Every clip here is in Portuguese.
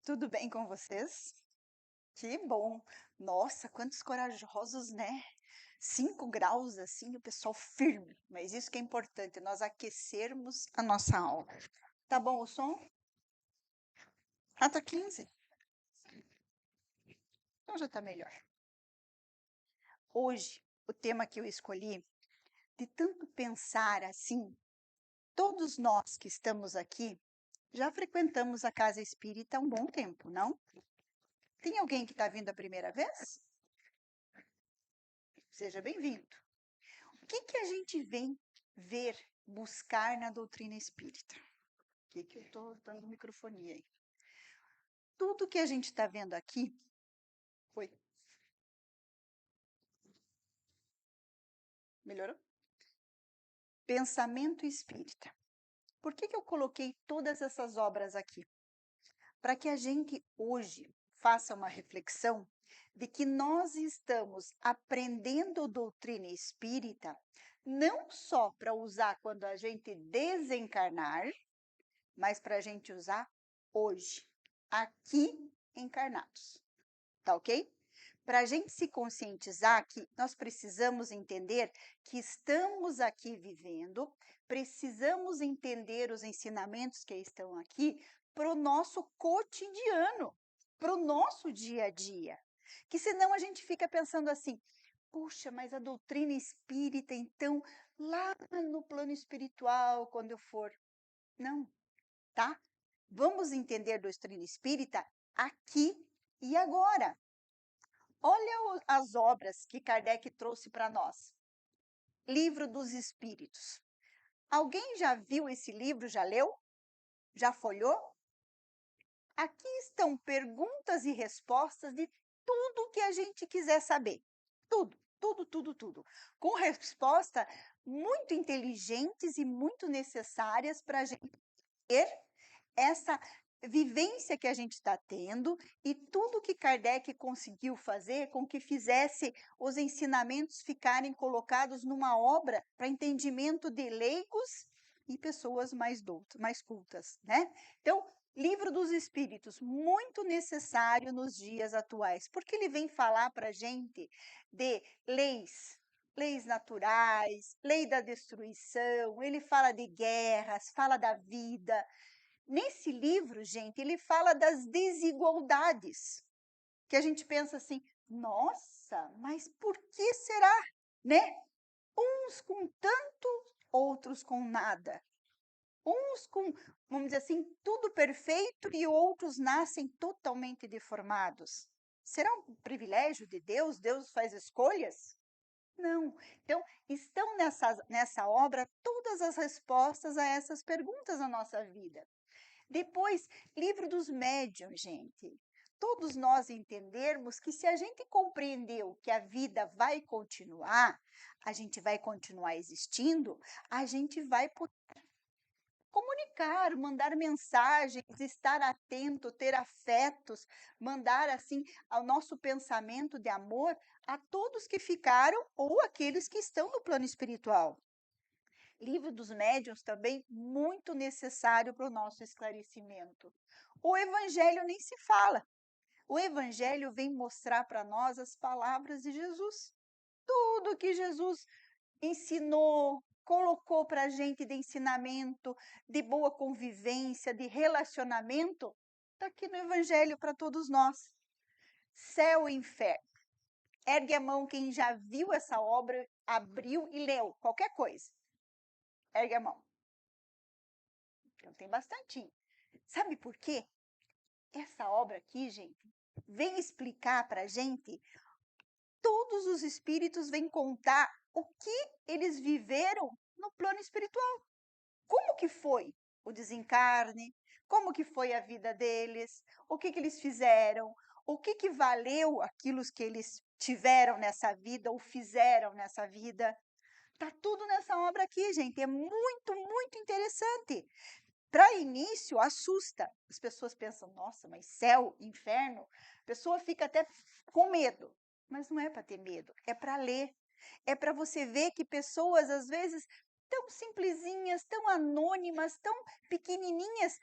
Tudo bem com vocês? Que bom! Nossa, quantos corajosos, né? 5 graus assim, o pessoal firme. Mas isso que é importante, nós aquecermos a nossa alma. Tá bom o som? Ah, tá 15. Então já tá melhor. Hoje, o tema que eu escolhi, de tanto pensar assim, todos nós que estamos aqui já frequentamos a casa espírita há um bom tempo, não? Tem alguém que está vindo a primeira vez? Seja bem-vindo. O que que a gente vem ver, buscar na doutrina espírita? O que que eu estou dando microfonia aí? Tudo que a gente está vendo aqui, foi, melhorou? Pensamento espírita. Por que que eu coloquei todas essas obras aqui? Para que a gente hoje faça uma reflexão de que nós estamos aprendendo doutrina espírita não só para usar quando a gente desencarnar, mas para a gente usar hoje, aqui encarnados, tá ok? Para a gente se conscientizar que nós precisamos entender que estamos aqui vivendo, precisamos entender os ensinamentos que estão aqui para o nosso cotidiano, para o nosso dia a dia. Que senão a gente fica pensando assim, puxa, mas a doutrina espírita, então, lá no plano espiritual, quando eu for. Não, tá? Vamos entender a doutrina espírita aqui e agora. Olha as obras que Kardec trouxe para nós. Livro dos Espíritos. Alguém já viu esse livro? Já leu? Já folhou? Aqui estão perguntas e respostas de tudo que a gente quiser saber. Tudo, tudo, tudo, tudo. Com respostas muito inteligentes e muito necessárias para a gente ter essa vivência que a gente está tendo e tudo que Kardec conseguiu fazer com que fizesse os ensinamentos ficarem colocados numa obra para entendimento de leigos e pessoas mais cultas, né? Então, Livro dos Espíritos, muito necessário nos dias atuais, porque ele vem falar para a gente de leis naturais, lei da destruição, ele fala de guerras, fala da vida. Nesse livro, gente, ele fala das desigualdades, que a gente pensa assim, nossa, mas por que será, né? Uns com tanto, outros com nada. Uns com, vamos dizer assim, tudo perfeito e outros nascem totalmente deformados. Será um privilégio de Deus? Deus faz escolhas? Não. Então, estão nessa obra todas as respostas a essas perguntas na nossa vida. Depois, livro dos médiuns, gente. Todos nós entendermos que se a gente compreendeu que a vida vai continuar, a gente vai continuar existindo, a gente vai poder comunicar, mandar mensagens, estar atento, ter afetos, mandar assim ao nosso pensamento de amor a todos que ficaram ou aqueles que estão no plano espiritual. Livro dos Médiuns também muito necessário para o nosso esclarecimento. O Evangelho nem se fala. O Evangelho vem mostrar para nós as palavras de Jesus. Tudo que Jesus ensinou, colocou para a gente de ensinamento, de boa convivência, de relacionamento, está aqui no Evangelho para todos nós. Céu e inferno. Ergue a mão quem já viu essa obra, abriu e leu, qualquer coisa. Ergue a mão. Então, tem bastante. Sabe por quê? Essa obra aqui, gente, vem explicar para a gente, todos os espíritos vêm contar o que eles viveram no plano espiritual. Como que foi o desencarne? Como que foi a vida deles? O que que eles fizeram? O que que valeu aquilo que eles tiveram nessa vida ou fizeram nessa vida? Tá tudo nessa obra aqui, gente. É muito, muito interessante. Para início, assusta. As pessoas pensam, nossa, mas céu, inferno. A pessoa fica até com medo. Mas não é para ter medo, é para ler. É para você ver que pessoas, às vezes, tão simplesinhas, tão anônimas, tão pequenininhas,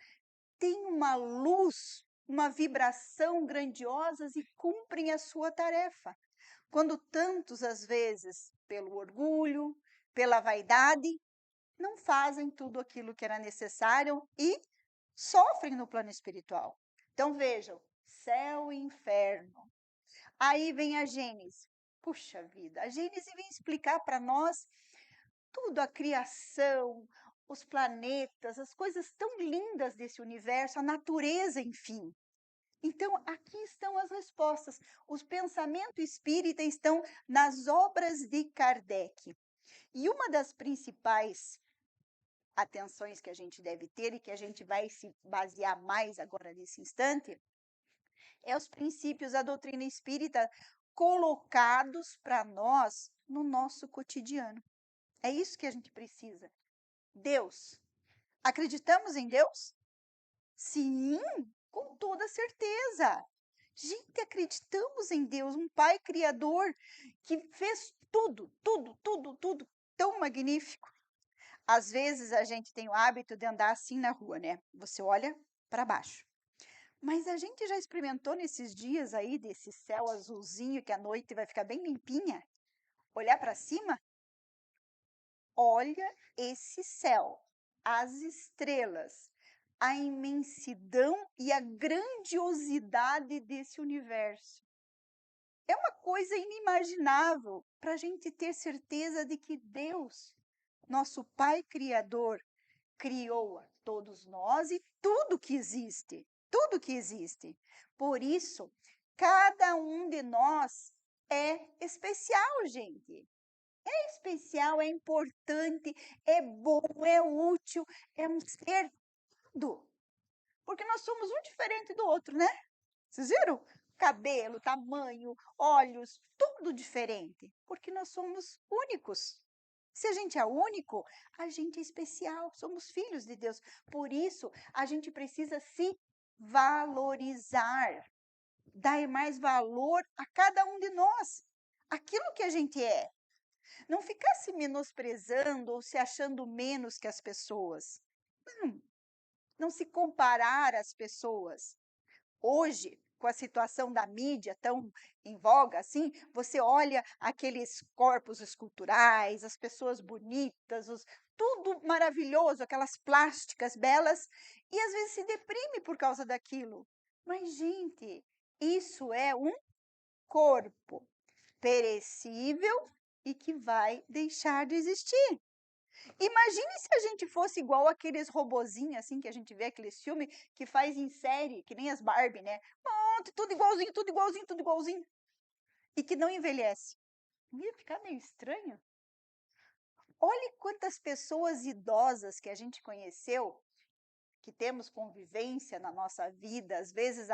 têm uma luz uma vibração grandiosas e cumprem a sua tarefa. Quando tantos, às vezes, pelo orgulho, pela vaidade, não fazem tudo aquilo que era necessário e sofrem no plano espiritual. Então vejam, céu e inferno. Aí vem a Gênese. Puxa vida, a Gênese vem explicar para nós tudo, a criação, os planetas, as coisas tão lindas desse universo, a natureza, enfim. Então, aqui estão as respostas. Os pensamentos espíritas estão nas obras de Kardec. E uma das principais atenções que a gente deve ter e que a gente vai se basear mais agora nesse instante, é os princípios da doutrina espírita colocados para nós no nosso cotidiano. É isso que a gente precisa. Deus. Acreditamos em Deus? Sim, com toda certeza. Gente, acreditamos em Deus, um Pai Criador que fez tudo, tudo, tudo, tudo tão magnífico. Às vezes a gente tem o hábito de andar assim na rua, né? Você olha para baixo. Mas a gente já experimentou nesses dias aí desse céu azulzinho que à noite vai ficar bem limpinha? Olhar para cima? Olha esse céu, as estrelas, a imensidão e a grandiosidade desse universo. É uma coisa inimaginável para a gente ter certeza de que Deus, nosso Pai Criador, criou a todos nós e tudo que existe, tudo que existe. Por isso, cada um de nós é especial, gente. É especial, é importante, é bom, é útil, é um ser do. Porque nós somos um diferente do outro, né? Vocês viram? Cabelo, tamanho, olhos, tudo diferente. Porque nós somos únicos. Se a gente é único, a gente é especial, somos filhos de Deus. Por isso, a gente precisa se valorizar, dar mais valor a cada um de nós, aquilo que a gente é. Não ficar se menosprezando ou se achando menos que as pessoas. Não, não se comparar às pessoas. Hoje, com a situação da mídia tão em voga assim, você olha aqueles corpos esculturais, as pessoas bonitas, tudo maravilhoso, aquelas plásticas belas, e às vezes se deprime por causa daquilo. Mas, gente, isso é um corpo perecível e que vai deixar de existir. Imagine se a gente fosse igual aqueles robozinhos, assim, que a gente vê aqueles filmes que faz em série, que nem as Barbie, né? Monte, tudo igualzinho, tudo igualzinho, tudo igualzinho. E que não envelhece. Não ia ficar meio estranho? Olhe quantas pessoas idosas que a gente conheceu, que temos convivência na nossa vida, às vezes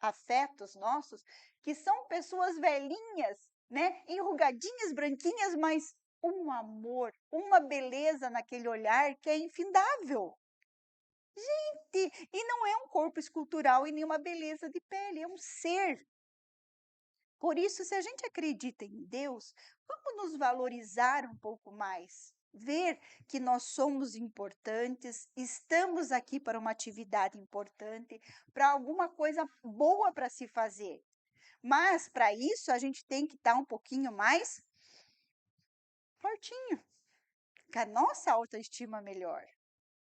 afetos nossos, que são pessoas velhinhas, né? Enrugadinhas, branquinhas, mas um amor, uma beleza naquele olhar que é infindável. E não é um corpo escultural e nenhuma beleza de pele, é um ser. Por isso, se a gente acredita em Deus, vamos nos valorizar um pouco mais. Ver que nós somos importantes, estamos aqui para uma atividade importante, para alguma coisa boa para se fazer. Mas, para isso, a gente tem que estar um pouquinho mais fortinho, com a nossa autoestima melhor.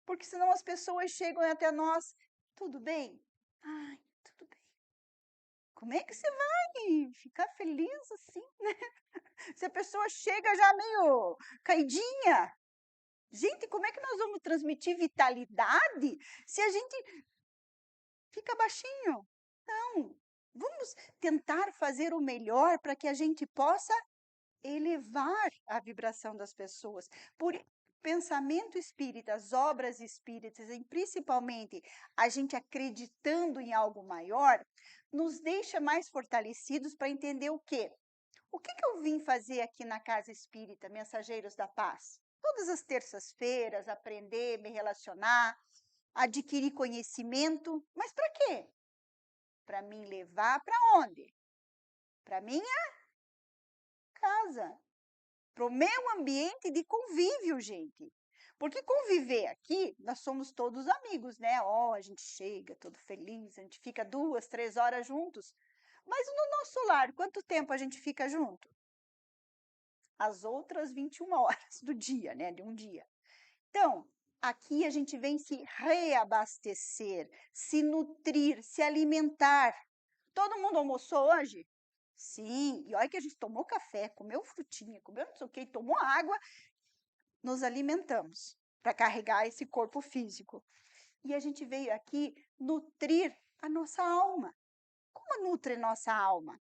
Porque senão as pessoas chegam até nós, tudo bem? Ai, tudo bem. Como é que você vai ficar feliz assim, né? Se a pessoa chega já meio caidinha. Gente, como é que nós vamos transmitir vitalidade se a gente fica baixinho? Não. Vamos tentar fazer o melhor para que a gente possa elevar a vibração das pessoas. Por pensamento espírita, as obras espíritas, e principalmente a gente acreditando em algo maior, nos deixa mais fortalecidos para entender o quê? O que eu vim fazer aqui na Casa Espírita, Mensageiros da Paz? Todas as terças-feiras, aprender, me relacionar, adquirir conhecimento, mas para quê? Para mim levar para onde? Para minha casa, para o meu ambiente de convívio, gente. Porque conviver aqui, nós somos todos amigos, né? Ó, a gente chega todo feliz, a gente fica 2, 3 horas juntos. Mas no nosso lar, quanto tempo a gente fica junto? As outras 21 horas do dia, né? De um dia. Então, aqui a gente vem se reabastecer, se nutrir, se alimentar. Todo mundo almoçou hoje? Sim, e olha que a gente tomou café, comeu frutinha, comeu não sei o quê, tomou água, nos alimentamos para carregar esse corpo físico. E a gente veio aqui nutrir a nossa alma. Como nutre nossa alma?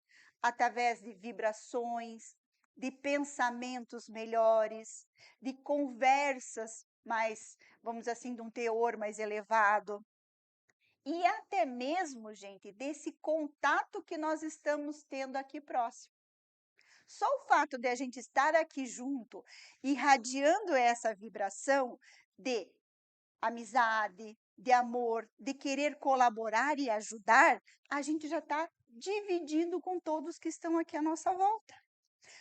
Através de vibrações, de pensamentos melhores, de conversas mais, vamos dizer assim, de um teor mais elevado. E até mesmo, gente, desse contato que nós estamos tendo aqui próximo. Só o fato de a gente estar aqui junto, irradiando essa vibração de amizade, de amor, de querer colaborar e ajudar, a gente já está dividindo com todos que estão aqui à nossa volta.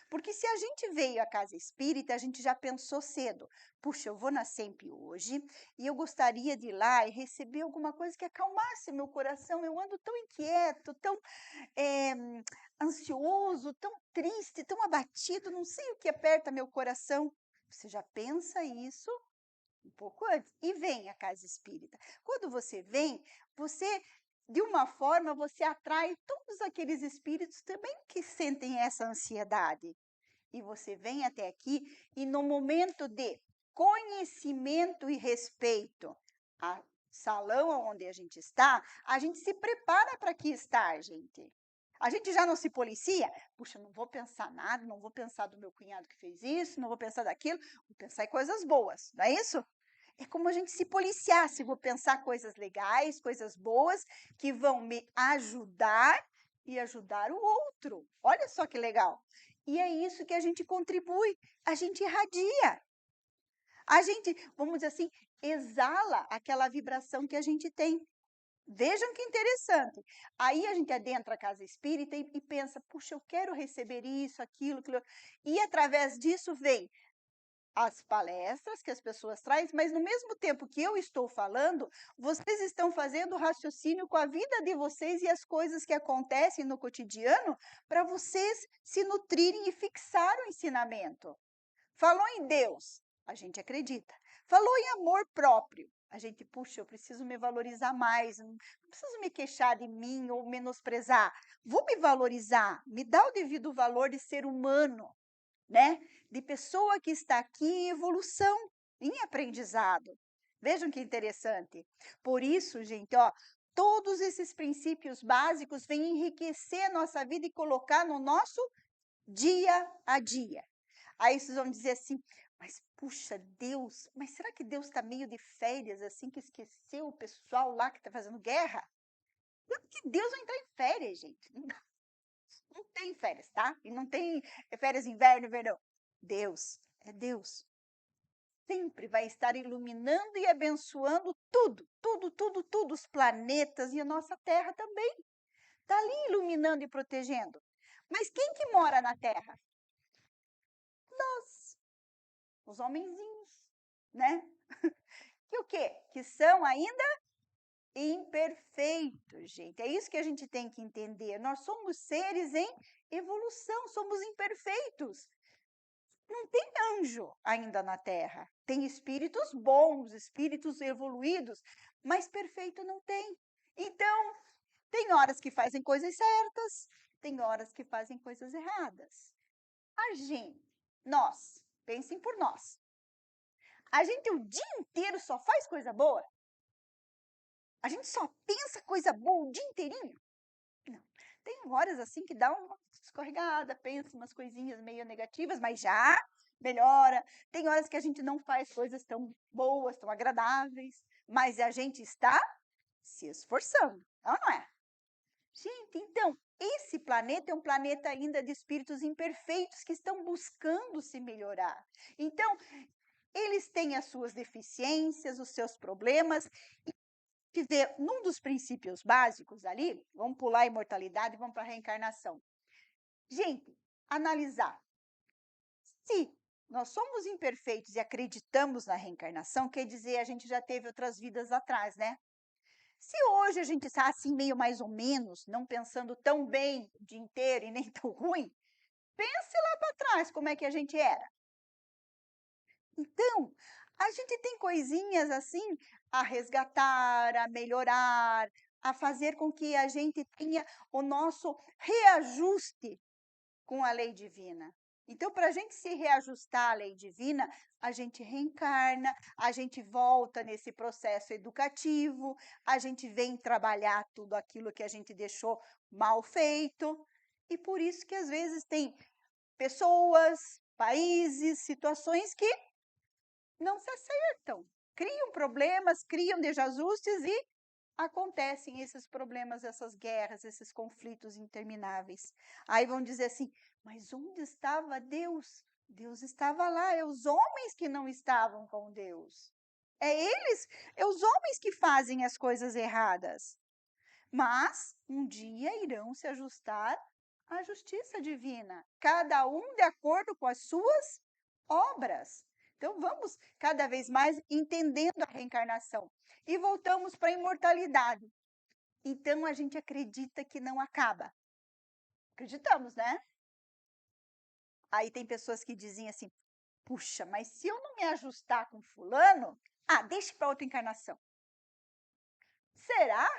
Porque se a gente veio à casa espírita, a gente já pensou cedo, puxa, eu vou na SEMP hoje e eu gostaria de ir lá e receber alguma coisa que acalmasse meu coração. Eu ando tão inquieto, tão eh, ansioso, tão triste, tão abatido, não sei o que aperta meu coração. Você já pensa isso um pouco antes e vem à casa espírita. Quando você vem, você, de uma forma, você atrai todos aqueles espíritos também que sentem essa ansiedade. E você vem até aqui e no momento de conhecimento e respeito ao salão onde a gente está, a gente se prepara para aqui estar, gente. A gente já não se policia? Puxa, não vou pensar nada, não vou pensar do meu cunhado que fez isso, não vou pensar daquilo, vou pensar em coisas boas, não é isso? É como a gente se policiasse, vou pensar coisas legais, coisas boas, que vão me ajudar e ajudar o outro. Olha só que legal. E é isso que a gente contribui, a gente irradia. A gente, vamos dizer assim, exala aquela vibração que a gente tem. Vejam que interessante. Aí a gente adentra a casa espírita e pensa, puxa, eu quero receber isso, aquilo, aquilo. E através disso vem as palestras que as pessoas trazem, mas no mesmo tempo que eu estou falando, vocês estão fazendo raciocínio com a vida de vocês e as coisas que acontecem no cotidiano para vocês se nutrirem e fixar o ensinamento. Falou em Deus, a gente acredita. Falou em amor próprio, a gente, puxa, eu preciso me valorizar mais, não preciso me queixar de mim ou menosprezar. Vou me valorizar, me dá o devido valor de ser humano, né? De pessoa que está aqui em evolução, em aprendizado. Vejam que interessante. Por isso, gente, ó, todos esses princípios básicos vêm enriquecer a nossa vida e colocar no nosso dia a dia. Aí vocês vão dizer assim, mas puxa, Deus, mas será que Deus está meio de férias, assim, que esqueceu o pessoal lá que está fazendo guerra? Não, que Deus vai entrar em férias, gente. Não tem férias, tá? E não tem férias inverno e verão. Deus é Deus. Sempre vai estar iluminando e abençoando tudo, tudo, tudo, tudo, os planetas e a nossa Terra também. Está ali iluminando e protegendo. Mas quem que mora na Terra? Nós, os homenzinhos, né? Que o quê? Que são ainda imperfeitos, gente. É isso que a gente tem que entender. Nós somos seres em evolução, somos imperfeitos. Não tem anjo ainda na Terra. Tem espíritos bons, espíritos evoluídos, mas perfeito não tem. Então, tem horas que fazem coisas certas, tem horas que fazem coisas erradas. A gente, nós, pensem por nós. A gente o dia inteiro só faz coisa boa? A gente só pensa coisa boa o dia inteirinho? Não. Tem horas assim que dá uma escorregada, pensa umas coisinhas meio negativas, mas já melhora. Tem horas que a gente não faz coisas tão boas, tão agradáveis, mas a gente está se esforçando, não é? Gente, então, esse planeta é um planeta ainda de espíritos imperfeitos que estão buscando se melhorar. Então, eles têm as suas deficiências, os seus problemas, que vê num dos princípios básicos ali, vamos pular a imortalidade e vamos para a reencarnação. Gente, analisar. Se nós somos imperfeitos e acreditamos na reencarnação, quer dizer, a gente já teve outras vidas atrás, né? Se hoje a gente está assim, meio mais ou menos, não pensando tão bem o dia inteiro e nem tão ruim, pense lá para trás como é que a gente era. Então, a gente tem coisinhas assim a resgatar, a melhorar, a fazer com que a gente tenha o nosso reajuste com a lei divina. Então, para a gente se reajustar à lei divina, a gente reencarna, a gente volta nesse processo educativo, a gente vem trabalhar tudo aquilo que a gente deixou mal feito. E por isso que às vezes tem pessoas, países, situações que não se acertam, criam problemas, criam desajustes e acontecem esses problemas, essas guerras, esses conflitos intermináveis. Aí vão dizer assim, mas onde estava Deus? Deus estava lá, é os homens que não estavam com Deus. É eles, é os homens que fazem as coisas erradas. Mas um dia irão se ajustar à justiça divina, cada um de acordo com as suas obras. Então vamos cada vez mais entendendo a reencarnação. E voltamos para a imortalidade. Então a gente acredita que não acaba. Acreditamos, né? Aí tem pessoas que dizem assim: puxa, mas se eu não me ajustar com fulano, deixa para outra encarnação. Será?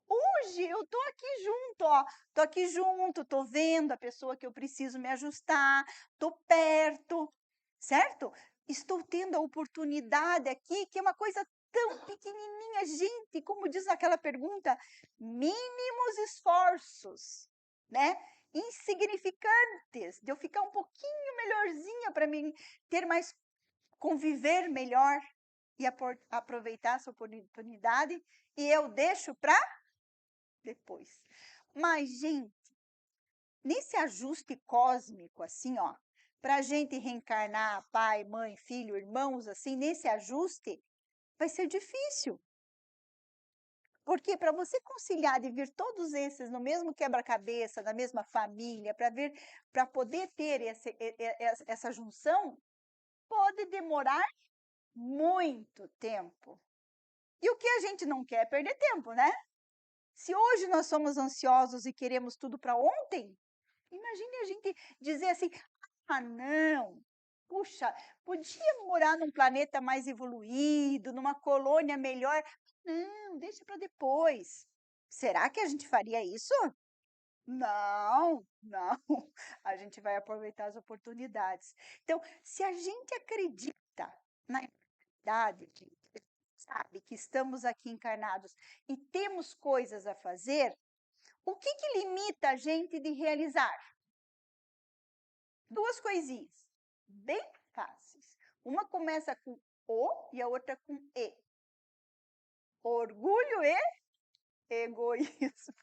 Hoje eu tô aqui junto, ó. Tô aqui junto, tô vendo a pessoa que eu preciso me ajustar, tô perto, certo? Estou tendo a oportunidade aqui, que é uma coisa tão pequenininha, gente, como diz naquela pergunta, mínimos esforços, né? Insignificantes, de eu ficar um pouquinho melhorzinha para mim ter mais, conviver melhor e aproveitar essa oportunidade, e eu deixo para depois. Mas, gente, nesse ajuste cósmico, assim, ó, para a gente reencarnar pai, mãe, filho, irmãos, assim, nesse ajuste, vai ser difícil. Porque para você conciliar de vir todos esses no mesmo quebra-cabeça, na mesma família, para poder ter essa junção, pode demorar muito tempo. E o que a gente não quer é perder tempo, né? Se hoje nós somos ansiosos e queremos tudo para ontem, imagine a gente dizer assim: não, puxa, podia morar num planeta mais evoluído, numa colônia melhor. Não, deixa para depois. Será que a gente faria isso? Não, não. A gente vai aproveitar as oportunidades. Então, se a gente acredita na idade, sabe que estamos aqui encarnados e temos coisas a fazer, o que limita a gente de realizar? Duas coisinhas, bem fáceis. Uma começa com O e a outra com E. Orgulho e egoísmo.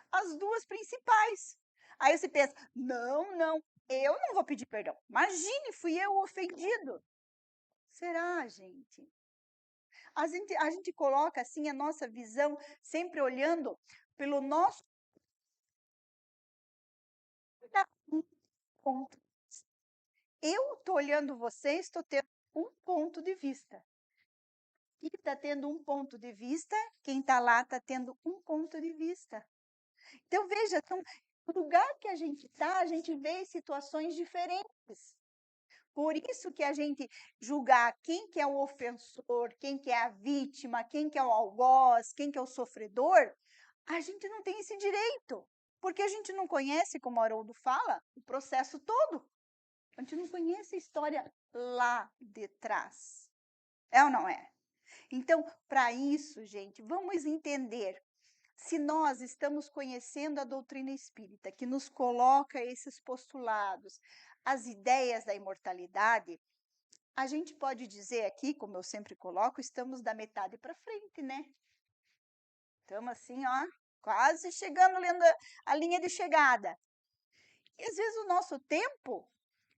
As duas principais. Aí você pensa, não, eu não vou pedir perdão. Imagine, fui eu o ofendido. Será, gente? A gente coloca assim a nossa visão sempre olhando pelo nosso ponto. Eu estou olhando você, estou tendo um ponto de vista. E está tendo um ponto de vista, quem está lá está tendo um ponto de vista. Então, veja, no lugar que a gente está, a gente vê situações diferentes. Por isso que a gente julgar quem que é o ofensor, quem que é a vítima, quem que é o algoz, quem que é o sofredor, a gente não tem esse direito. Porque a gente não conhece, como o Haroldo fala, o processo todo. A gente não conhece a história lá de trás. É ou não é? Então, para isso, gente, vamos entender se nós estamos conhecendo a doutrina espírita, que nos coloca esses postulados, as ideias da imortalidade, a gente pode dizer aqui, como eu sempre coloco, estamos da metade para frente, né? Estamos assim, ó, quase chegando lendo a linha de chegada. E às vezes o nosso tempo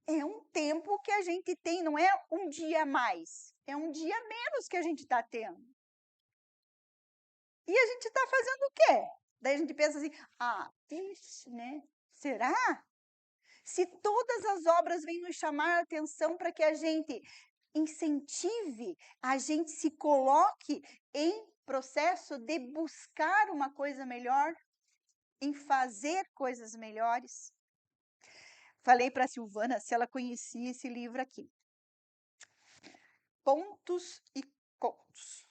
é um tempo que a gente tem, não é um dia a mais, é um dia a menos que a gente está tendo. E a gente está fazendo o quê? Daí a gente pensa assim, vixe, né? Será? Se todas as obras vêm nos chamar a atenção para que a gente incentive, a gente se coloque em processo de buscar uma coisa melhor, em fazer coisas melhores. Falei para a Silvana se ela conhecia esse livro aqui. Pontos e Contos.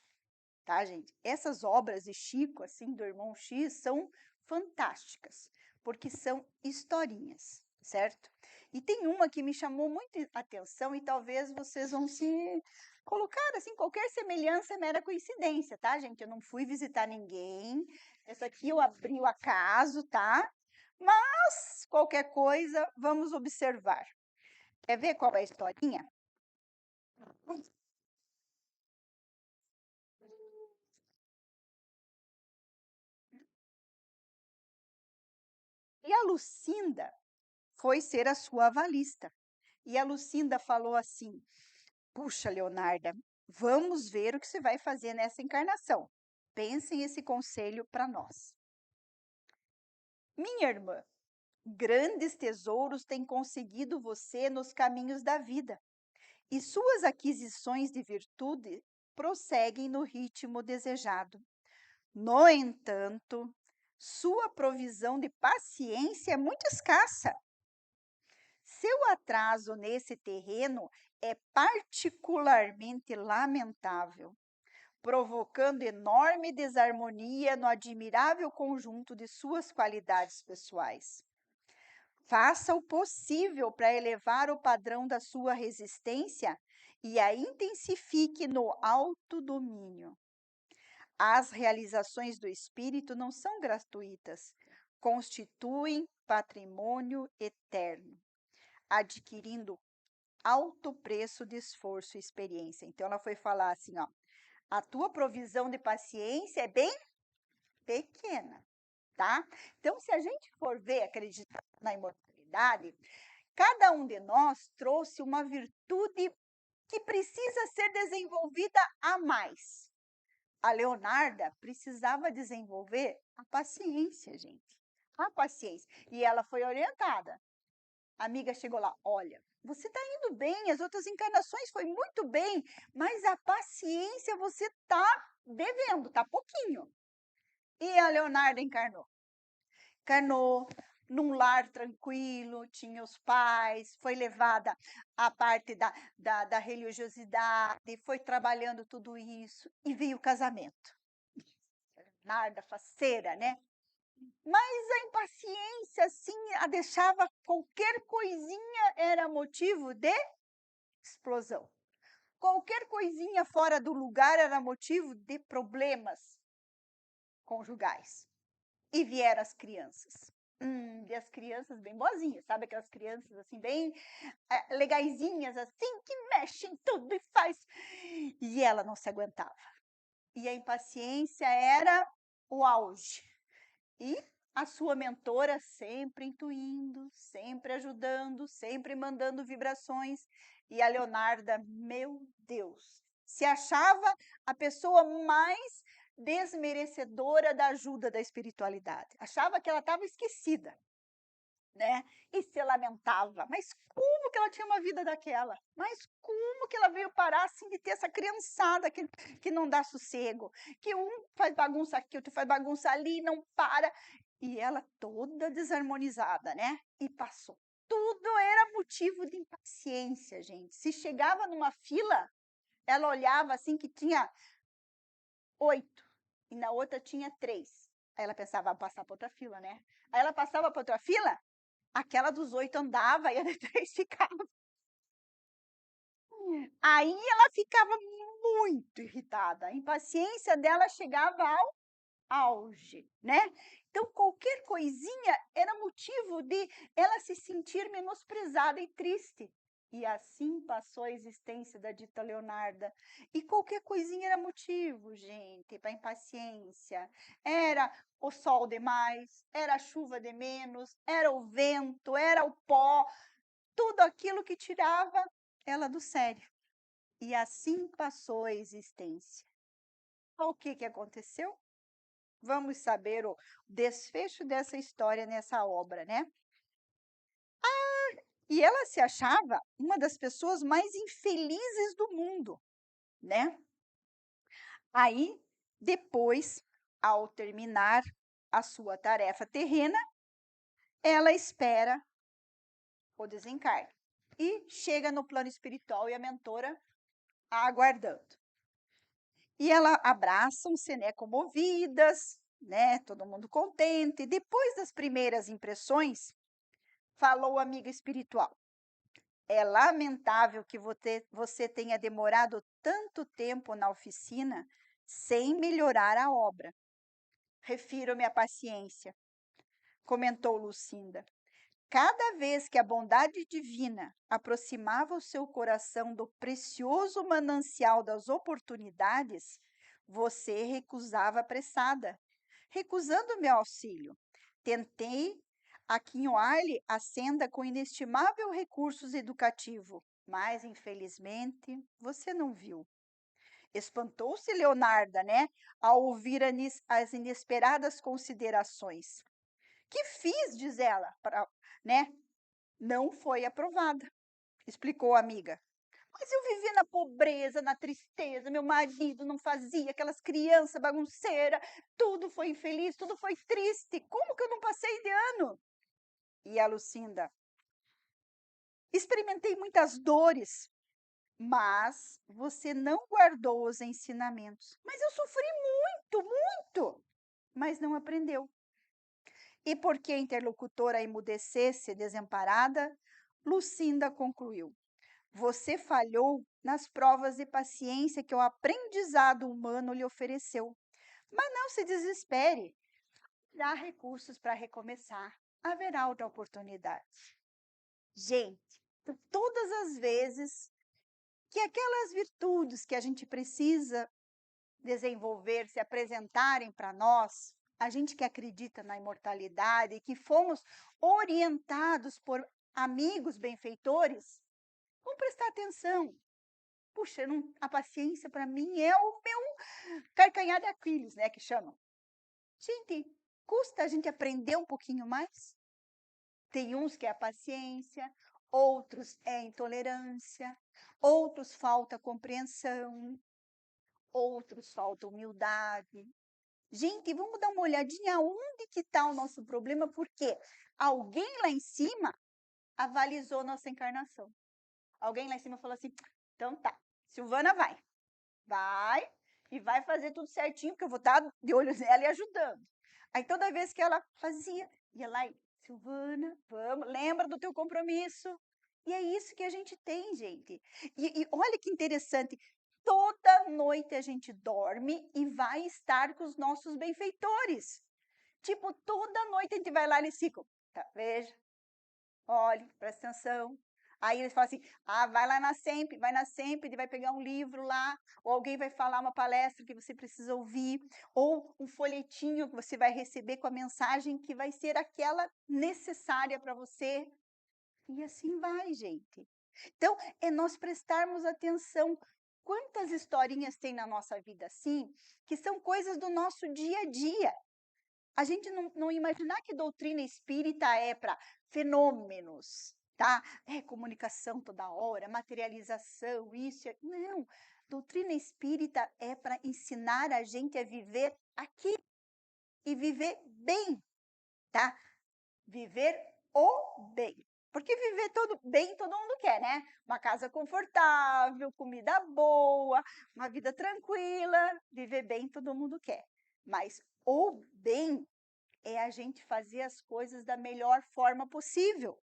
Tá, gente? Essas obras de Chico, assim, do Irmão X, são fantásticas, porque são historinhas, certo? E tem uma que me chamou muito a atenção e talvez vocês vão se colocar, assim, qualquer semelhança é mera coincidência, tá, gente? Eu não fui visitar ninguém, essa aqui eu abri o acaso, tá? Mas, qualquer coisa, vamos observar. Quer ver qual é a historinha? E a Lucinda foi ser a sua avalista. E a Lucinda falou assim: puxa, Leonarda, vamos ver o que você vai fazer nessa encarnação. Pensem esse conselho para nós. Minha irmã, grandes tesouros têm conseguido você nos caminhos da vida, e suas aquisições de virtude prosseguem no ritmo desejado. No entanto, sua provisão de paciência é muito escassa. Seu atraso nesse terreno é particularmente lamentável, provocando enorme desarmonia no admirável conjunto de suas qualidades pessoais. Faça o possível para elevar o padrão da sua resistência e a intensifique no autodomínio. As realizações do espírito não são gratuitas, constituem patrimônio eterno, adquirindo alto preço de esforço e experiência. Então, ela foi falar assim, ó, a tua provisão de paciência é bem pequena, tá? Então, se a gente for ver, acreditar na imortalidade, cada um de nós trouxe uma virtude que precisa ser desenvolvida a mais. A Leonarda precisava desenvolver a paciência, gente. A paciência. E ela foi orientada. A amiga chegou lá, olha, você está indo bem, as outras encarnações foi muito bem, mas a paciência você está devendo, está pouquinho. E a Leonarda encarnou. Encarnou num lar tranquilo, tinha os pais, foi levada à parte da religiosidade, foi trabalhando tudo isso e veio o casamento. Leonarda, faceira, né? Mas a impaciência, assim, a deixava qualquer coisinha era motivo de explosão. Qualquer coisinha fora do lugar era motivo de problemas conjugais. E vieram as crianças. E as crianças bem boazinhas, sabe? Aquelas crianças assim, bem legaisinhas, assim, que mexem tudo e faz. E ela não se aguentava. E a impaciência era o auge. E a sua mentora sempre intuindo, sempre ajudando, sempre mandando vibrações. E a Leonarda, meu Deus, se achava a pessoa mais desmerecedora da ajuda da espiritualidade. Achava que ela estava esquecida, né? E se lamentava. Mas como que ela tinha uma vida daquela? Mas como que ela veio parar assim de ter essa criançada que não dá sossego? Que um faz bagunça aqui, outro faz bagunça ali, não para. E ela toda desarmonizada, né? E passou. Tudo era motivo de impaciência, gente. Se chegava numa fila, ela olhava assim que tinha 8 e na outra tinha 3. Aí ela pensava, vai passar para outra fila, né? Aí ela passava para outra fila, aquela dos 8 andava e a de 3 ficava. Aí ela ficava muito irritada. A impaciência dela chegava ao auge, né? Então, qualquer coisinha era motivo de ela se sentir menosprezada e triste. E assim passou a existência da dita Leonarda. E qualquer coisinha era motivo, gente, para impaciência. Era o sol demais, era a chuva de menos, era o vento, era o pó, tudo aquilo que tirava ela do sério. E assim passou a existência. O que aconteceu? Vamos saber o desfecho dessa história nessa obra, né? E ela se achava uma das pessoas mais infelizes do mundo, né. Aí, depois, ao terminar a sua tarefa terrena, ela espera o desencarne. E chega no plano espiritual e a mentora a aguardando. E ela abraçam-se, né, comovidas, né, todo mundo contente. Depois das primeiras impressões, falou a amiga espiritual: "É lamentável que você tenha demorado tanto tempo na oficina sem melhorar a obra. Refiro-me à paciência", comentou Lucinda. Cada vez que a bondade divina aproximava o seu coração do precioso manancial das oportunidades, você recusava apressada, recusando meu auxílio. Tentei aquinhoar-lhe a senda com inestimável recursos educativo, mas, infelizmente, você não viu. Espantou-se Leonarda, né, ao ouvir as inesperadas considerações. Que fiz, diz ela, né? Não foi aprovada, explicou a amiga. Mas eu vivi na pobreza, na tristeza, meu marido não fazia, aquelas crianças bagunceiras, tudo foi infeliz, tudo foi triste. Como que eu não passei de ano? E a Lucinda, experimentei muitas dores, mas você não guardou os ensinamentos. Mas eu sofri muito, muito, mas não aprendeu. E porque a interlocutora emudecesse desamparada, Lucinda concluiu: você falhou nas provas de paciência que o aprendizado humano lhe ofereceu. Mas não se desespere, há recursos para recomeçar. Haverá outra oportunidade. Gente, todas as vezes que aquelas virtudes que a gente precisa desenvolver, se apresentarem para nós, a gente que acredita na imortalidade, que fomos orientados por amigos benfeitores, vamos prestar atenção. Puxa, a paciência para mim é o meu calcanhar de Aquiles, né, que chamam. Gente, custa a gente aprender um pouquinho mais? Tem uns que é a paciência, outros é a intolerância, outros falta compreensão, outros falta humildade. Gente, vamos dar uma olhadinha onde que está o nosso problema, porque alguém lá em cima avalizou nossa encarnação. Alguém lá em cima falou assim: então tá, Silvana vai e vai fazer tudo certinho, porque eu vou estar de olho nela e ajudando. Aí toda vez que ela fazia, ia lá e, Silvana, vamos, lembra do teu compromisso. E é isso que a gente tem, gente. E olha que interessante, toda noite a gente dorme e vai estar com os nossos benfeitores. Tipo, toda noite a gente vai lá nesse ciclo. Tá, veja, olhe, presta atenção. Aí eles falam assim: ah, vai na Sempre, vai pegar um livro lá, ou alguém vai falar uma palestra que você precisa ouvir, ou um folhetinho que você vai receber com a mensagem que vai ser aquela necessária para você. E assim vai, gente. Então, é nós prestarmos atenção. Quantas historinhas tem na nossa vida assim, que são coisas do nosso dia a dia. A gente não imaginar que doutrina espírita é para fenômenos, tá? É comunicação toda hora, materialização, isso. Não. Doutrina espírita é para ensinar a gente a viver aqui e viver bem, tá? Viver o bem. Porque viver todo bem todo mundo quer, né? Uma casa confortável, comida boa, uma vida tranquila. Viver bem todo mundo quer. Mas o bem é a gente fazer as coisas da melhor forma possível,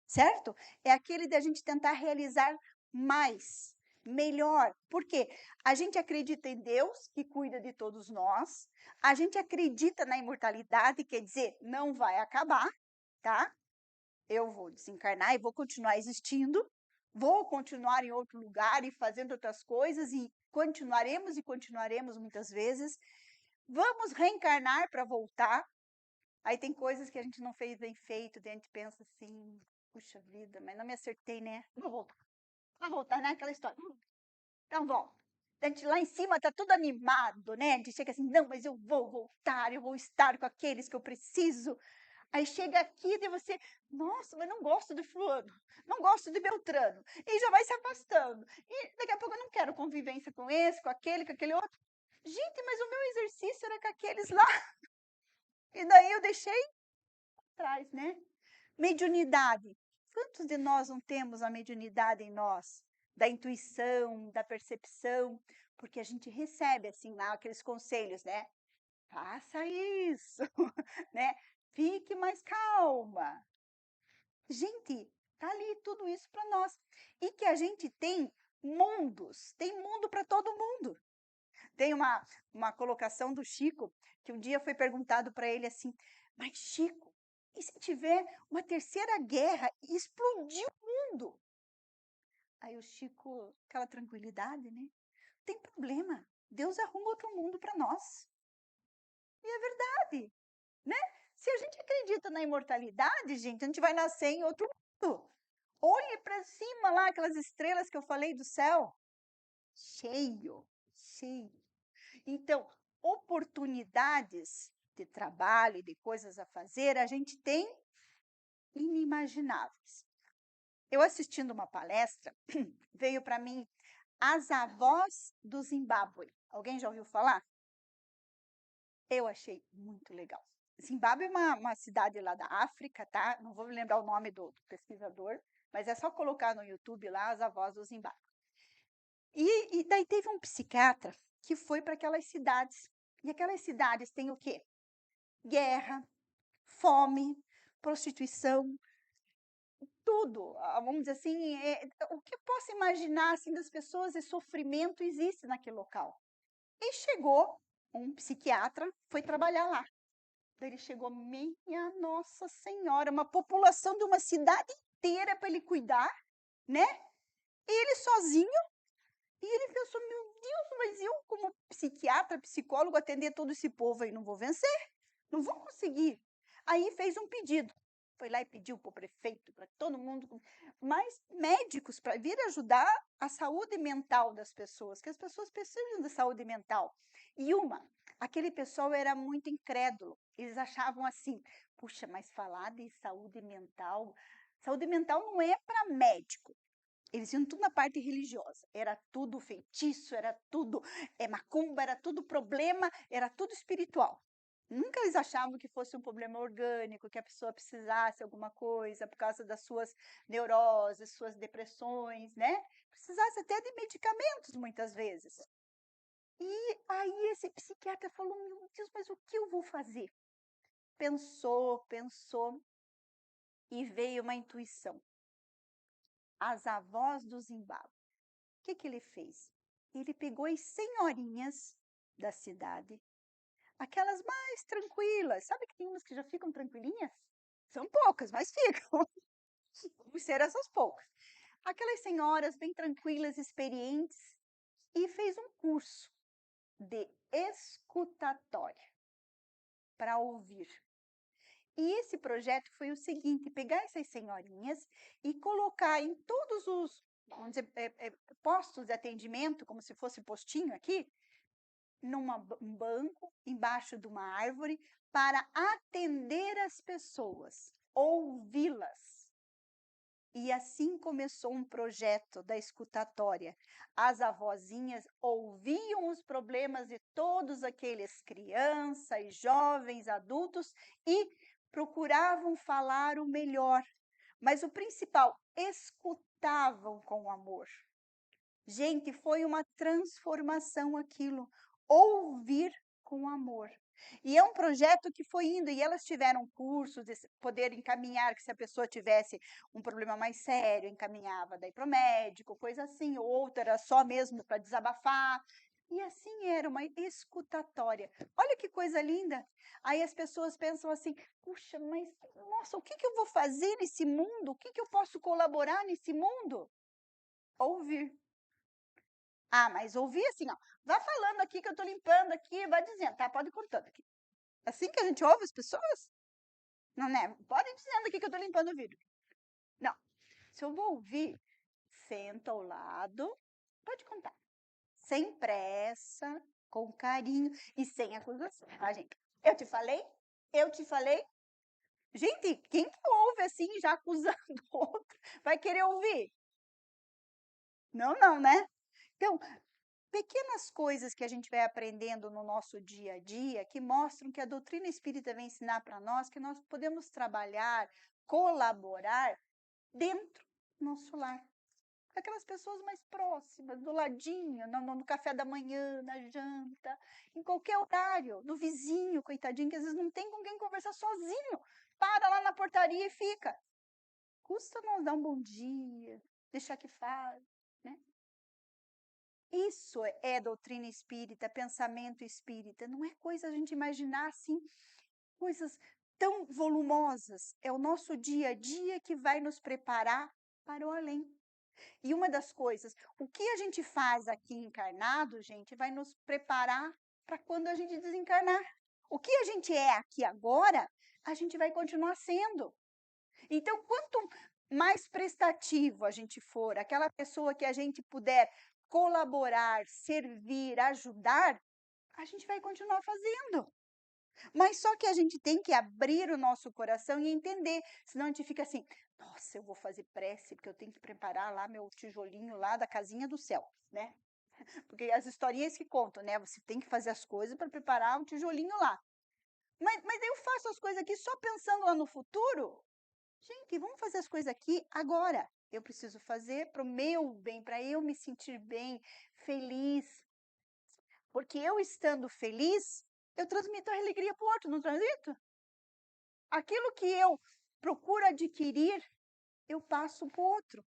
certo? É aquele da gente tentar realizar mais, melhor. Por quê? A gente acredita em Deus, que cuida de todos nós, a gente acredita na imortalidade, quer dizer, não vai acabar, tá? Eu vou desencarnar e vou continuar existindo, vou continuar em outro lugar e fazendo outras coisas, e continuaremos muitas vezes. Vamos reencarnar para voltar. Aí tem coisas que a gente não fez bem feito, daí a gente pensa assim, puxa vida, mas não me acertei, né? Vou voltar, né? Aquela história. Então, volta. A gente lá em cima tá tudo animado, né? A gente chega assim, não, mas eu vou voltar, eu vou estar com aqueles que eu preciso. Aí chega aqui e você, nossa, mas não gosto de fulano, não gosto de Beltrano. E já vai se afastando. E daqui a pouco eu não quero convivência com esse, com aquele outro. Gente, mas o meu exercício era com aqueles lá. E daí eu deixei atrás, né? Mediunidade. Quantos de nós não temos a mediunidade em nós? Da intuição, da percepção, porque a gente recebe assim lá aqueles conselhos, né? Faça isso, né? Fique mais calma. Gente, tá ali tudo isso para nós. E que a gente tem mundos, tem mundo para todo mundo. Tem uma colocação do Chico, que um dia foi perguntado para ele assim, mas Chico, e se tiver uma terceira guerra e explodir o mundo? Aí o Chico, aquela tranquilidade, né? Não tem problema, Deus arruma outro mundo para nós. E é verdade, né? Se a gente acredita na imortalidade, gente, a gente vai nascer em outro mundo. Olhe para cima lá, aquelas estrelas que eu falei do céu. Cheio, cheio. Então, oportunidades de trabalho e de coisas a fazer, a gente tem inimagináveis. Eu assistindo uma palestra, veio para mim As Avós do Zimbábue. Alguém já ouviu falar? Eu achei muito legal. Zimbábue é uma cidade lá da África, tá? Não vou me lembrar o nome do pesquisador, mas é só colocar no YouTube lá As Avós do Zimbábue. E daí teve um psiquiatra que foi para aquelas cidades. E aquelas cidades têm o quê? Guerra, fome, prostituição, tudo. Vamos dizer assim, o que eu posso imaginar assim, das pessoas e sofrimento existe naquele local. E chegou um psiquiatra, foi trabalhar lá. Daí ele chegou, minha Nossa Senhora, uma população de uma cidade inteira para ele cuidar, né? E ele sozinho. E ele pensou, meu Deus, mas eu como psiquiatra, psicólogo, atender todo esse povo aí, não vou vencer, não vou conseguir. Aí fez um pedido, foi lá e pediu para o prefeito, para todo mundo, mais médicos para vir ajudar a saúde mental das pessoas, que as pessoas precisam de saúde mental. E aquele pessoal era muito incrédulo, eles achavam assim, puxa, mas falar de saúde mental não é para médico. Eles iam tudo na parte religiosa, era tudo feitiço, era tudo macumba, era tudo problema, era tudo espiritual. Nunca eles achavam que fosse um problema orgânico, que a pessoa precisasse alguma coisa por causa das suas neuroses, suas depressões, né? Precisasse até de medicamentos muitas vezes. E aí esse psiquiatra falou, meu Deus, mas o que eu vou fazer? Pensou, pensou e veio uma intuição. As Avós do Zimbábue. O que ele fez? Ele pegou as senhorinhas da cidade, aquelas mais tranquilas. Sabe que tem umas que já ficam tranquilinhas? São poucas, mas ficam. Vamos ser essas poucas. Aquelas senhoras bem tranquilas, experientes, e fez um curso de escutatória para ouvir. E esse projeto foi o seguinte, pegar essas senhorinhas e colocar em todos os, vamos dizer, postos de atendimento, como se fosse postinho aqui, um banco, embaixo de uma árvore, para atender as pessoas, ouvi-las. E assim começou um projeto da escutatória. As avózinhas ouviam os problemas de todos aqueles crianças, jovens, adultos e procuravam falar o melhor. Mas o principal, escutavam com amor. Gente, foi uma transformação aquilo. Ouvir com amor. E é um projeto que foi indo, e elas tiveram cursos de poder encaminhar, que se a pessoa tivesse um problema mais sério, encaminhava daí para o médico, coisa assim, outra era só mesmo para desabafar. E assim era uma escutatória. Olha que coisa linda. Aí as pessoas pensam assim, puxa, mas nossa, o que eu vou fazer nesse mundo? O que eu posso colaborar nesse mundo? Ouvir. Ah, mas ouvir assim, ó, vá falando aqui que eu tô limpando aqui, vai dizendo, tá? Pode ir contando aqui. Assim que a gente ouve as pessoas? Não, né? Pode ir dizendo aqui que eu tô limpando o vidro. Não. Se eu vou ouvir, senta ao lado, pode contar. Sem pressa, com carinho e sem acusação, tá, gente? Eu te falei? Eu te falei? Gente, quem que ouve assim, já acusando o outro, vai querer ouvir? Não, não, né? Então, pequenas coisas que a gente vai aprendendo no nosso dia a dia que mostram que a doutrina espírita vem ensinar para nós que nós podemos trabalhar, colaborar dentro do nosso lar. Aquelas pessoas mais próximas, do ladinho, no café da manhã, na janta, em qualquer horário, do vizinho, coitadinho, que às vezes não tem com quem conversar sozinho. Para lá na portaria e fica. Custa nós dar um bom dia, deixar que faz, né? Isso é doutrina espírita, pensamento espírita. Não é coisa a gente imaginar assim, coisas tão volumosas. É o nosso dia a dia que vai nos preparar para o além. E uma das coisas, o que a gente faz aqui encarnado, gente, vai nos preparar para quando a gente desencarnar. O que a gente é aqui agora, a gente vai continuar sendo. Então, quanto mais prestativo a gente for, aquela pessoa que a gente puder colaborar, servir, ajudar, a gente vai continuar fazendo. Mas só que a gente tem que abrir o nosso coração e entender, senão a gente fica assim, nossa, eu vou fazer prece, porque eu tenho que preparar lá meu tijolinho lá da casinha do céu, né? Porque as historinhas que contam, né? Você tem que fazer as coisas para preparar um tijolinho lá. Mas eu faço as coisas aqui só pensando lá no futuro? Gente, vamos fazer as coisas aqui agora. Eu preciso fazer para o meu bem, para eu me sentir bem, feliz. Porque eu estando feliz, eu transmito a alegria para o outro, não transmito? Aquilo que eu procuro adquirir, eu passo para o outro.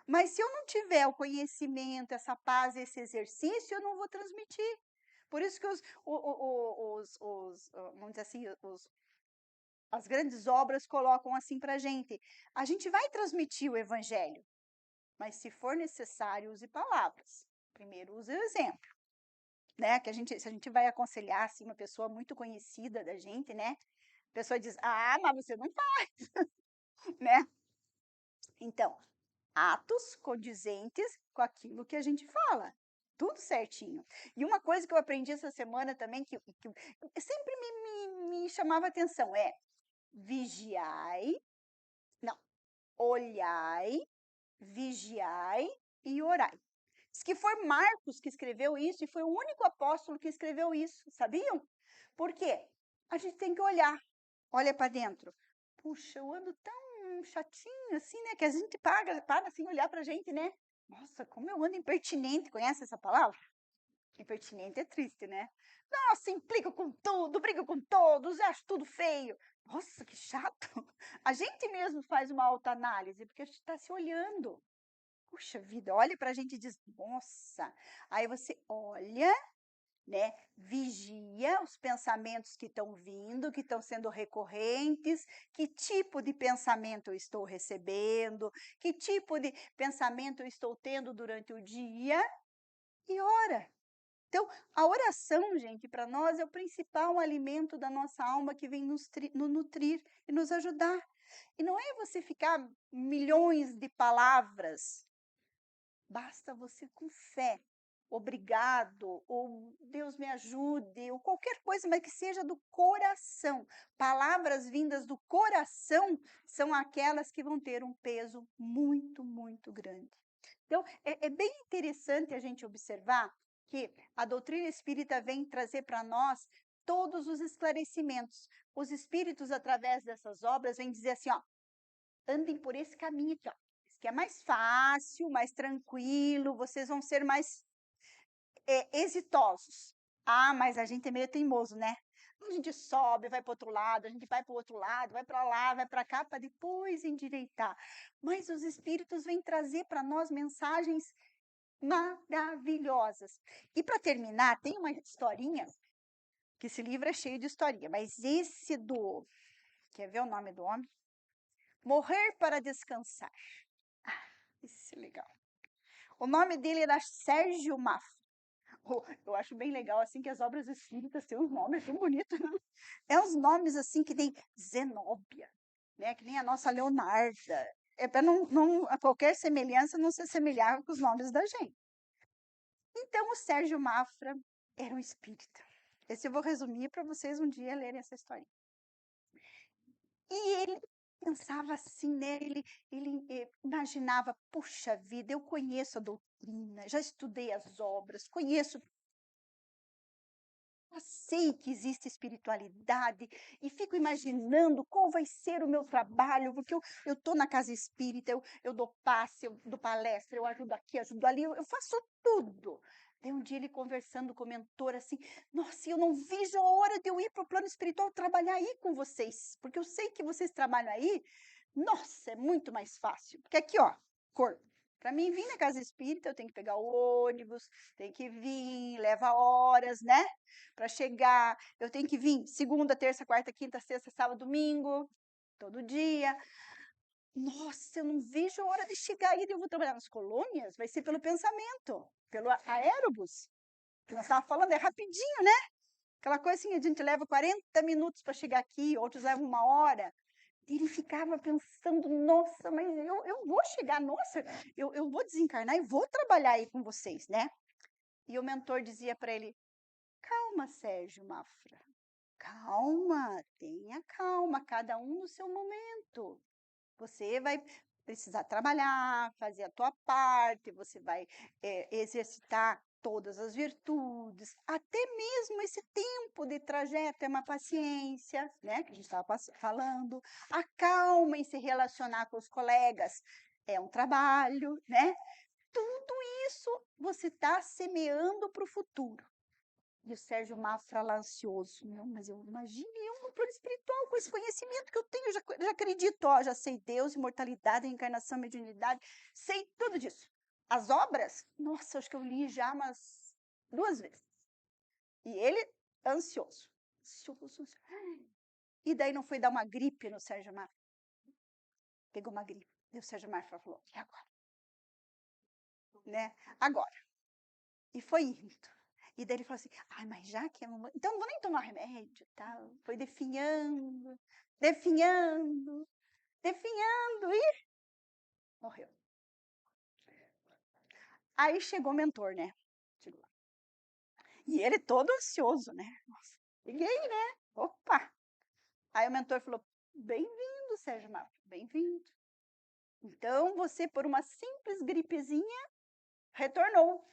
Mas se eu não tiver o conhecimento, essa paz, esse exercício, eu não vou transmitir. Por isso que vamos dizer assim, as grandes obras colocam assim para a gente. A gente vai transmitir o evangelho, mas se for necessário, use palavras. Primeiro, use o exemplo. Né? Que se a gente vai aconselhar assim, uma pessoa muito conhecida da gente, né? A pessoa diz, ah, mas você não faz, né? Então, atos condizentes com aquilo que a gente fala. Tudo certinho. E uma coisa que eu aprendi essa semana também, que sempre me chamava atenção, é vigiai, não, olhai, vigiai e orai. Diz que foi Marcos que escreveu isso e foi o único apóstolo que escreveu isso, sabiam? Por quê? A gente tem que olhar, olha para dentro. Puxa, eu ando tão chatinho assim, né? Que a gente para assim olhar para a gente, né? Nossa, como eu ando impertinente, conhece essa palavra? Impertinente é triste, né? Nossa, implico com tudo, brigo com todos, acho tudo feio. Nossa, que chato. A gente mesmo faz uma autoanálise, porque a gente está se olhando. Puxa vida, olha para a gente e diz, nossa. Aí você olha, né? Vigia os pensamentos que estão vindo, que estão sendo recorrentes, que tipo de pensamento eu estou recebendo, que tipo de pensamento eu estou tendo durante o dia e ora. Então, a oração, gente, para nós é o principal alimento da nossa alma que vem nos nutrir e nos ajudar. E não é você ficar milhões de palavras. Basta você com fé, obrigado, ou Deus me ajude, ou qualquer coisa, mas que seja do coração. Palavras vindas do coração são aquelas que vão ter um peso muito, muito grande. Então, é bem interessante a gente observar que a doutrina espírita vem trazer para nós todos os esclarecimentos. Os espíritos, através dessas obras, vêm dizer assim, ó, andem por esse caminho aqui, ó, que é mais fácil, mais tranquilo, vocês vão ser mais exitosos. Ah, mas a gente é meio teimoso, né? A gente sobe, vai para outro lado, a gente vai para o outro lado, vai para lá, vai para cá, para depois endireitar. Mas os espíritos vêm trazer para nós mensagens maravilhosas. E para terminar, tem uma historinha, que esse livro é cheio de historinha, mas esse quer ver o nome do homem? Morrer para Descansar. Ah, esse é legal. O nome dele era Sérgio Mafra. Eu acho bem legal, assim, que as obras espíritas têm uns nomes tão bonitos, né? É uns nomes, assim, que nem Zenóbia, né? Que nem a nossa Leonarda. É para a qualquer semelhança não se assemelhar com os nomes da gente. Então, o Sérgio Mafra era um espírita. Esse eu vou resumir para vocês um dia lerem essa história. E ele pensava assim, né? Ele imaginava, puxa vida, eu conheço a doutrina, já estudei as obras, conheço, eu sei que existe espiritualidade e fico imaginando qual vai ser o meu trabalho, porque eu estou na casa espírita, eu dou passe, eu dou palestra, eu ajudo aqui, ajudo ali, eu faço tudo. Daí um dia ele conversando com o mentor assim, nossa, eu não vejo a hora de eu ir para o plano espiritual trabalhar aí com vocês, porque eu sei que vocês trabalham aí, nossa, é muito mais fácil. Porque aqui, ó, corpo. Para mim vir na casa espírita, eu tenho que pegar o ônibus, tem que vir, leva horas, né? Para chegar, eu tenho que vir segunda, terça, quarta, quinta, sexta, sábado, domingo, todo dia. Nossa, eu não vejo a hora de chegar aí. Eu vou trabalhar nas colônias, vai ser pelo pensamento, pelo aérobus. Que nós estávamos falando, é rapidinho, né? Aquela coisa assim, a gente leva 40 minutos para chegar aqui, outros levam 1 hora. Ele ficava pensando, nossa, mas eu vou chegar, nossa, eu vou desencarnar e vou trabalhar aí com vocês, né? E o mentor dizia para ele, calma, Sérgio Mafra, calma, tenha calma, cada um no seu momento. Você vai precisar trabalhar, fazer a tua parte, você vai exercitar todas as virtudes, até mesmo esse tempo de trajeto é uma paciência, né, que a gente estava falando, a calma em se relacionar com os colegas é um trabalho, né? Tudo isso você está semeando para o futuro. E o Sérgio Mafra lá ansioso. Não, mas eu imagine eu no plano espiritual, com esse conhecimento que eu tenho, já acredito, ó, já sei Deus, imortalidade, reencarnação, mediunidade, sei tudo disso. As obras, nossa, acho que eu li já umas 2 vezes. E ele ansioso. Ansioso. E daí não foi dar uma gripe no Sérgio Mafra. Pegou uma gripe. E o Sérgio Mafra falou, e agora? Né? Agora. E foi indo. E daí ele falou assim, ai, mas já que é mamãe, então não vou nem tomar remédio, tá? Foi definhando, definhando, definhando e morreu. Aí chegou o mentor, né? Chegou lá. E ele todo ansioso, né? Nossa, liguei, né? Opa! Aí o mentor falou, bem-vindo, Sérgio Mafra, bem-vindo. Então, você, por uma simples gripezinha, retornou.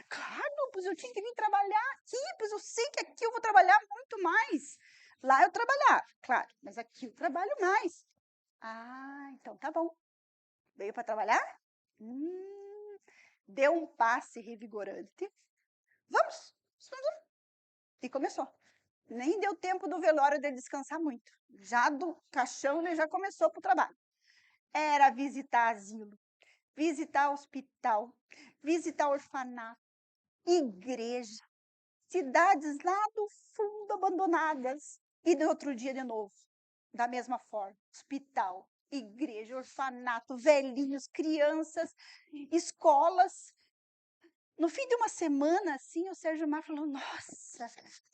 Claro, pois eu tinha que vir trabalhar aqui, pois eu sei que aqui eu vou trabalhar muito mais. Lá eu trabalhava, claro, mas aqui eu trabalho mais. Ah, então tá bom. Veio para trabalhar? Deu um passe revigorante. Vamos, vamos. E começou. Nem deu tempo do velório de descansar muito. Já do caixão ele já começou para o trabalho. Era visitar asilo, visitar hospital, visitar orfanato, igreja, cidades lá do fundo abandonadas. E no outro dia de novo, da mesma forma, hospital, igreja, orfanato, velhinhos, crianças, escolas. No fim de uma semana, assim, o Sérgio Mar falou, nossa,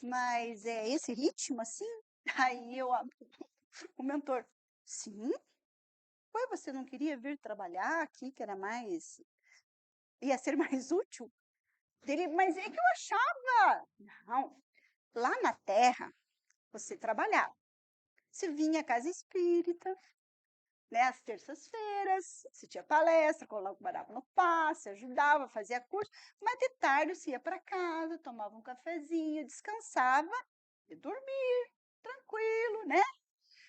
mas é esse ritmo, assim? Aí o mentor, sim? Ué, você não queria vir trabalhar aqui, que era mais, ia ser mais útil? Dele, mas é que eu achava. Não, lá na Terra, você trabalhava. Você vinha à casa espírita, né, às terças-feiras, você tinha palestra, colaborava no passe, ajudava, fazia curso, mas de tarde você ia para casa, tomava um cafezinho, descansava e dormia, tranquilo, né?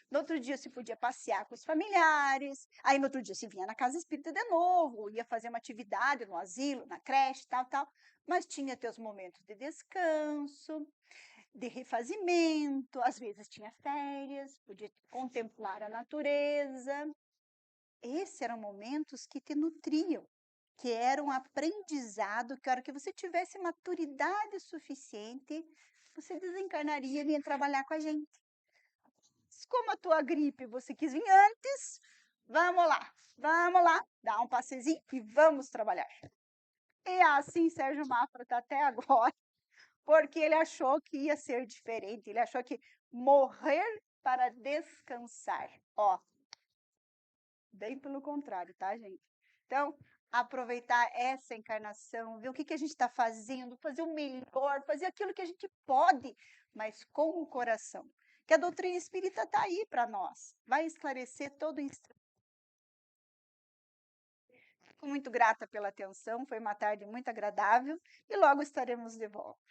No outro dia você podia passear com os familiares, aí no outro dia você vinha na casa espírita de novo, ia fazer uma atividade no asilo, na creche, tal, tal, mas tinha teus momentos de descanso, de refazimento, às vezes tinha férias, podia contemplar a natureza. Esses eram momentos que te nutriam, que eram um aprendizado, que a hora que você tivesse maturidade suficiente, você desencarnaria e vinha trabalhar com a gente. Como a tua gripe você quis vir antes, vamos lá, dá um passezinho e vamos trabalhar. E assim Sérgio Mafra está até agora, porque ele achou que ia ser diferente, ele achou que morrer para descansar. Ó, bem pelo contrário, tá, gente? Então, aproveitar essa encarnação, ver o que a gente está fazendo, fazer o melhor, fazer aquilo que a gente pode, mas com o coração. que a doutrina espírita está aí para nós, vai esclarecer todo instante. Fico muito grata pela atenção, foi uma tarde muito agradável e logo estaremos de volta.